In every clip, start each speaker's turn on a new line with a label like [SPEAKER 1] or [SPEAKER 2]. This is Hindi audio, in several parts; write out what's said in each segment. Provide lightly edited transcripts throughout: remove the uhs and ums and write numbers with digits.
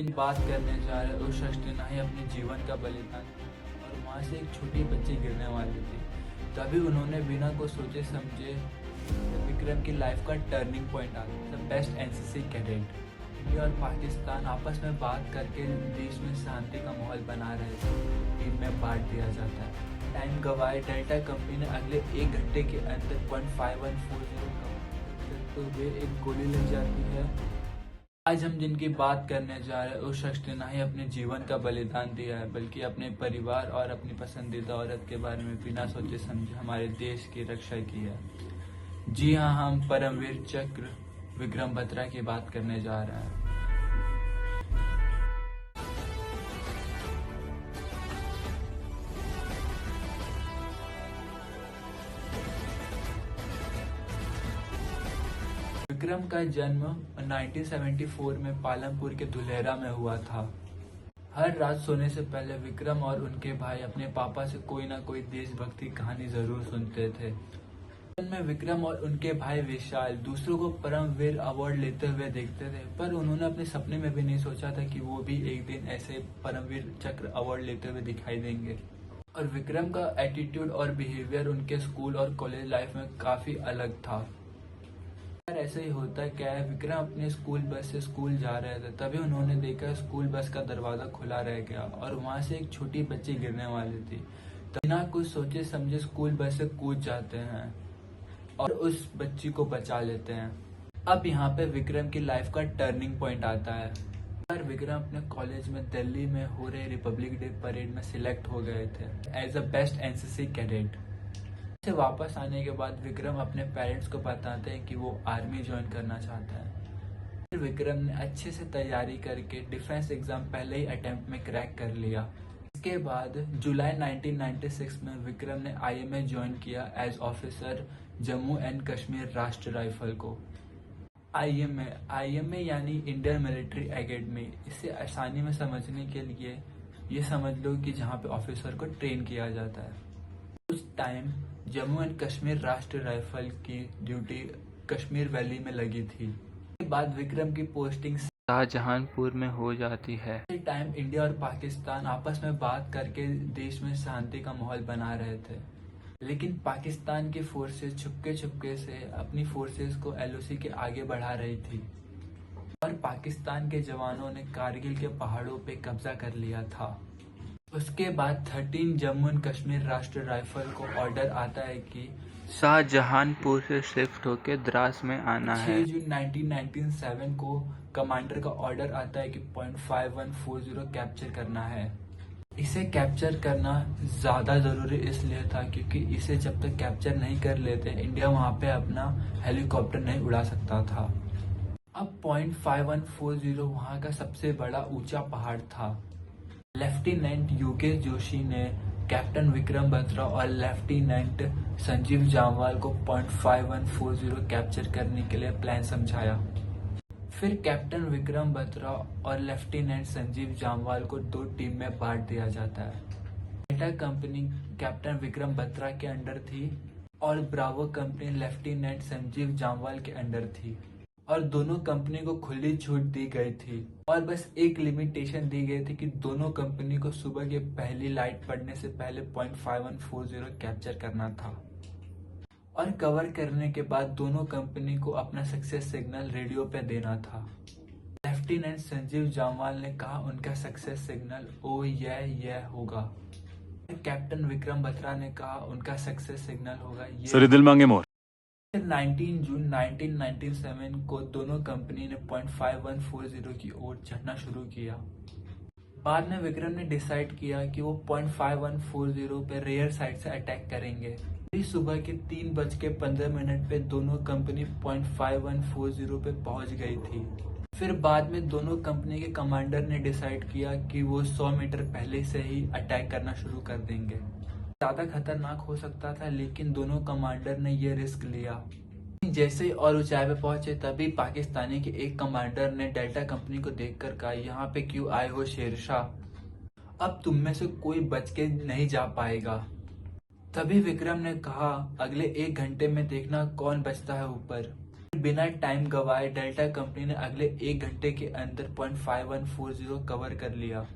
[SPEAKER 1] बात करने जा रहे उस शख्स ने ना ही अपने जीवन का बलिदान दिया और वहाँ से एक छोटी बच्ची गिरने वाली थी। तभी उन्होंने बिना कुछ सोचे समझे विक्रम की लाइफ का टर्निंग पॉइंट आ गया। The best NCC cadet. India और पाकिस्तान आपस में बात करके देश में शांति का माहौल बना रहे थे। टीम में बांट दिया जाता है। टाइम गवाए डेल्टा कंपनी ने अगले 1 घंटे के अंदर 0.5140 तो वे एक गोली लग जाती है। आज हम जिनकी बात करने जा रहे हैं उस शख्स ने ना ही अपने जीवन का बलिदान दिया है बल्कि अपने परिवार और अपनी पसंदीदा औरत के बारे में बिना सोचे समझे हमारे देश की रक्षा की है। जी हाँ, हम परमवीर चक्र विक्रम बत्रा की बात करने जा रहे हैं। विक्रम का जन्म 1974 में पालमपुर के धुलेरा में हुआ था। हर रात सोने से पहले विक्रम और उनके भाई अपने पापा से कोई ना कोई देशभक्ति कहानी जरूर सुनते थे। बचपन में विक्रम और उनके भाई विशाल दूसरों को परमवीर अवार्ड लेते हुए देखते थे, पर उन्होंने अपने सपने में भी नहीं सोचा था कि वो भी एक दिन ऐसे परमवीर चक्र अवार्ड लेते हुए दिखाई देंगे। और विक्रम का एटीट्यूड और बिहेवियर उनके स्कूल और कॉलेज लाइफ में काफी अलग था। ऐसे ही होता क्या है, विक्रम अपने स्कूल बस से स्कूल जा रहे थे, तभी उन्होंने देखा स्कूल बस का दरवाजा खुला रह गया और वहां से एक छोटी बच्ची गिरने वाली थी। बिना कुछ सोचे समझे स्कूल बस से कूद जाते हैं और उस बच्ची को बचा लेते हैं। अब यहाँ पे विक्रम की लाइफ का टर्निंग पॉइंट आता है। विक्रम अपने कॉलेज में दिल्ली में हो रहे रिपब्लिक डे परेड में सिलेक्ट हो गए थे as a best NCC cadet. से वापस आने के बाद विक्रम अपने पेरेंट्स को बताते हैं कि वो आर्मी ज्वाइन करना चाहता है। फिर विक्रम ने अच्छे से तैयारी करके डिफेंस एग्जाम पहले ही अटेम्प्ट में क्रैक कर लिया। इसके बाद जुलाई 1996 में विक्रम ने आईएमए ज्वाइन किया as officer Jammu and Kashmir Rashtra rifle को। आईएमए यानी इंडियन मिलिट्री एकेडमी। इसे आसानी में समझने के लिए ये समझ लो कि जहाँ पे ऑफिसर को ट्रेन किया जाता है। उस time Jammu and Kashmir Rashtra rifle की ड्यूटी कश्मीर वैली में लगी थी। इसके बाद विक्रम की पोस्टिंग शाहजहांपुर में हो जाती है। इस टाइम इंडिया और पाकिस्तान आपस में बात करके देश में शांति का माहौल बना रहे थे, लेकिन पाकिस्तान की फोर्सेस छुपके से अपनी फोर्सेस को एलओसी के आगे बढ़ा रही थी और पाकिस्तान के जवानों ने कारगिल के पहाड़ों पे कब्जा कर लिया था। उसके बाद 13 जम्मू एंड कश्मीर राष्ट्र राइफल को ऑर्डर आता है कि शाहजहांपुर से शिफ्ट होकर द्रास में आना है। 6 जून 1997 को कमांडर का ऑर्डर आता है कि 0.5140 कैप्चर करना है। इसे कैप्चर करना ज्यादा जरूरी इसलिए था क्योंकि इसे जब तक कैप्चर नहीं कर लेते इंडिया वहां पे अपना हेलीकॉप्टर नहीं उड़ा सकता था। अब 0.5140 वहां का सबसे बड़ा ऊंचा पहाड़ था। लेफ्टिनेंट योगेश जोशी ने कैप्टन विक्रम बत्रा और लेफ्टिनेंट संजीव जामवाल को 0.5140 कैप्चर करने के लिए प्लान समझाया। फिर कैप्टन विक्रम बत्रा और लेफ्टिनेंट संजीव जामवाल को 2 टीम में बांट दिया जाता है। Delta company captain Vikram Batra के अंडर थी और bravo company lieutenant Sanjeev Jamwal के अंडर थी और दोनों कंपनी को खुली छूट दी गई थी और बस एक लिमिटेशन दी गई थी कि दोनों कंपनी को सुबह की पहली लाइट पड़ने से पहले 0.5140 कैप्चर करना था और कवर करने के बाद दोनों कंपनी को अपना सक्सेस सिग्नल रेडियो पे देना था। लेफ्टिनेंट संजीव जामवाल ने कहा उनका सक्सेस सिग्नल ओ ये होगा। कैप्टन विक्रम बत्रा ने कहा उनका सक्सेस सिग्नल होगा ये दिल मांगे मोर। 19 जून 1997 को दोनों कंपनी ने 0.5140 की ओर चढ़ना शुरू किया। बाद में विक्रम ने डिसाइड किया कि वो 0.5140 पे रेयर साइड से अटैक करेंगे। सुबह के 3:15 पे दोनों कंपनी 0.5140 पे पहुंच गई थी। फिर बाद में दोनों कंपनी के कमांडर ने डिसाइड किया कि वो 100 मीटर पहले से ही अटैक करना शुरू कर देंगे। ज्यादा खतरनाक हो सकता था, लेकिन दोनों कमांडर ने ये रिस्क लिया। जैसे ही और ऊंचाई पे पहुंचे तभी पाकिस्तानी के एक कमांडर ने डेल्टा कंपनी को देखकर कहा यहाँ पे क्यों आए हो शेरशाह, अब तुम में से कोई बच के नहीं जा पाएगा। तभी विक्रम ने कहा अगले 1 घंटे में देखना कौन बचता है ऊपर। बिना टाइम गवाए डेल्टा कंपनी ने अगले 1 घंटे के अंदर 0.5140 कवर कर लिया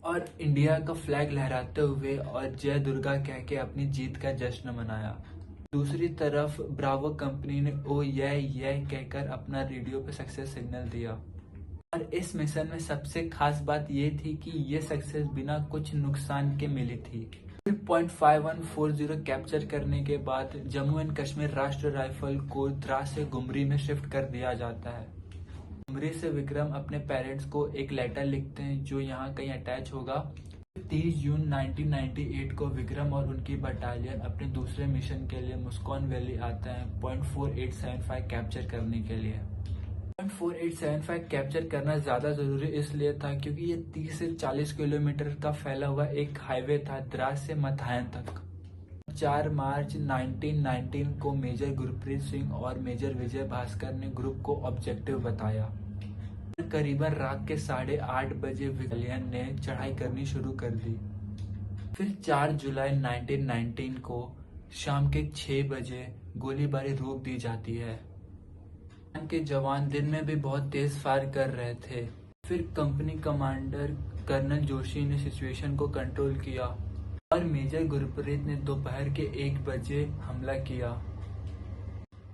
[SPEAKER 1] और इंडिया का फ्लैग लहराते हुए और जय दुर्गा कह के अपनी जीत का जश्न मनाया। दूसरी तरफ ब्रावो कंपनी ने ओ ये कहकर अपना रेडियो पे सक्सेस सिग्नल दिया और इस मिशन में सबसे खास बात ये थी कि ये सक्सेस बिना कुछ नुकसान के मिली थी। 0.5140 कैप्चर करने के बाद जम्मू एंड कश्मीर राष्ट्र राइफल को द्रास से गुमरी में शिफ्ट कर दिया जाता है। गुमरी से विक्रम अपने पेरेंट्स को एक लेटर लिखते हैं जो यहाँ कहीं अटैच होगा। 30 जून 1998 को विक्रम और उनकी बटालियन अपने दूसरे मिशन के लिए मुस्कॉन वैली आता है 0.4875 कैप्चर करने के लिए। 0.4875 कैप्चर करना ज्यादा जरूरी इसलिए था क्योंकि ये 30 से 40 किलोमीटर का फैला हुआ एक हाईवे था द्रास से मथायन तक। 4 मार्च 1919 को मेजर गुरप्रीत सिंह और मेजर विजय भास्कर ने ग्रुप को ऑब्जेक्टिव बताया। करीबन रात के 8:30 बजे बटालियन ने चढ़ाई करनी शुरू कर दी। फिर 4 जुलाई 1919 को शाम के 6 बजे गोलीबारी रोक दी जाती है। के जवान दिन में भी बहुत तेज फायर कर रहे थे। फिर कंपनी कमांडर कर्नल जोशी ने सिचुएशन को कंट्रोल किया और मेजर गुरप्रीत ने दोपहर के 1 बजे हमला किया।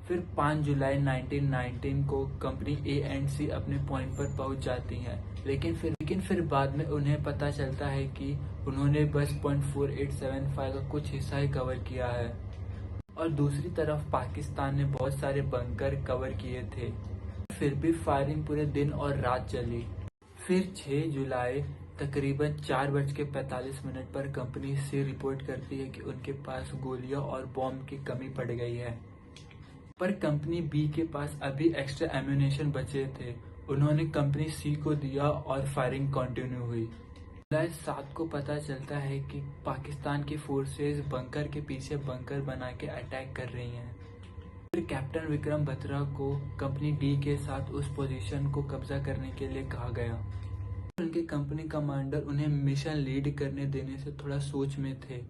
[SPEAKER 1] फिर 5 जुलाई 1919 को कंपनी A&C अपने पॉइंट पर पहुंच जाती है, लेकिन फिर बाद में उन्हें पता चलता है कि उन्होंने बस 0.4875 का कुछ हिस्सा ही कवर किया है और दूसरी तरफ पाकिस्तान ने बहुत सारे बंकर कवर किए थे। फिर भी फायरिंग पूरे दिन और रात चली। फिर 6 जुलाई तकरीबन 4:45 पर कंपनी से रिपोर्ट करती है कि उनके पास गोलियों और बॉम्ब की कमी पड़ गई है, पर कंपनी बी के पास अभी एक्स्ट्रा एम्यूनेशन बचे थे। उन्होंने कंपनी सी को दिया और फायरिंग कंटिन्यू हुई। जुलाई 7 को पता चलता है कि पाकिस्तान की फोर्सेस बंकर के पीछे बंकर बना के अटैक कर रही हैं। फिर कैप्टन विक्रम बत्रा को कंपनी डी के साथ उस पोजीशन को कब्जा करने के लिए कहा गया। उनके कंपनी कमांडर उन्हें मिशन लीड करने देने से थोड़ा सोच में थे,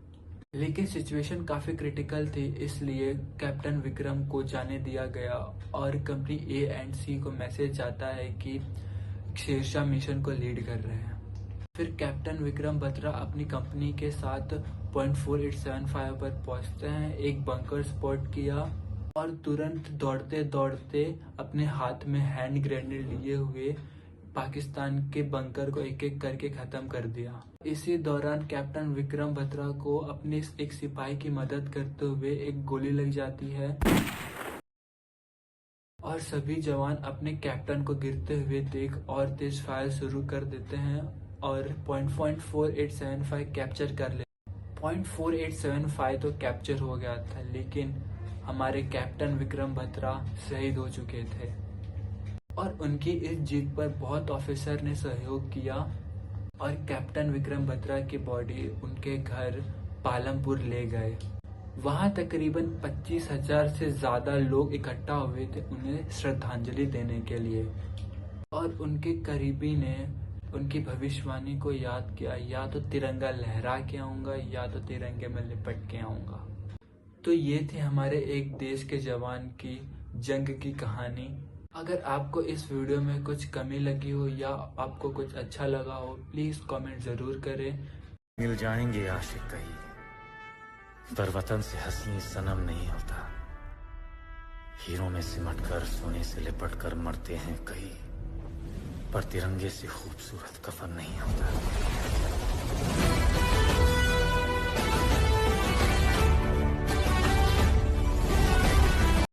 [SPEAKER 1] लेकिन सिचुएशन काफी क्रिटिकल थी, इसलिए कैप्टन विक्रम को जाने दिया गया और कंपनी A&C को मैसेज जाता है कि शेरशाह मिशन को लीड कर रहे हैं। फिर कैप्टन विक्रम बत्रा अपनी कंपनी के साथ 0.4875 पर पहुंचते हैं, एक बंकर स्पॉट किया और तुरंत दौड़ते दौड़ते अपने हाथ में हैंड ग्रेनेड लिए हुए पाकिस्तान के बंकर को एक एक करके खत्म कर दिया। इसी दौरान कैप्टन विक्रम बत्रा को अपने एक सिपाही की मदद करते हुए एक गोली लग जाती है और सभी जवान अपने कैप्टन को गिरते हुए देख और तेज फायर शुरू कर देते हैं और 0.4875 कैप्चर कर ले। 0.4875 तो कैप्चर हो गया था, लेकिन हमारे कैप्टन विक्रम बत्रा शहीद हो चुके थे और उनकी इस जीत पर बहुत ऑफिसर ने सहयोग किया और कैप्टन विक्रम बत्रा की बॉडी उनके घर पालमपुर ले गए। वहां तकरीबन 25,000 से ज्यादा लोग इकट्ठा हुए थे उन्हें श्रद्धांजलि देने के लिए और उनके करीबी ने उनकी भविष्यवाणी को याद किया, या तो तिरंगा लहरा के आऊंगा या तो तिरंगे में लिपट के आऊंगा। तो ये थे हमारे एक देश के जवान की जंग की कहानी। अगर आपको इस वीडियो में कुछ कमी लगी हो या आपको कुछ अच्छा लगा हो, प्लीज कमेंट जरूर करें।
[SPEAKER 2] मिल जाएंगे आशिक कहीं, पर वतन से हसी सनम नहीं होता। हीरों में सिमट कर सोने से लिपट कर मरते हैं कई, पर तिरंगे से खूबसूरत कफन नहीं होता।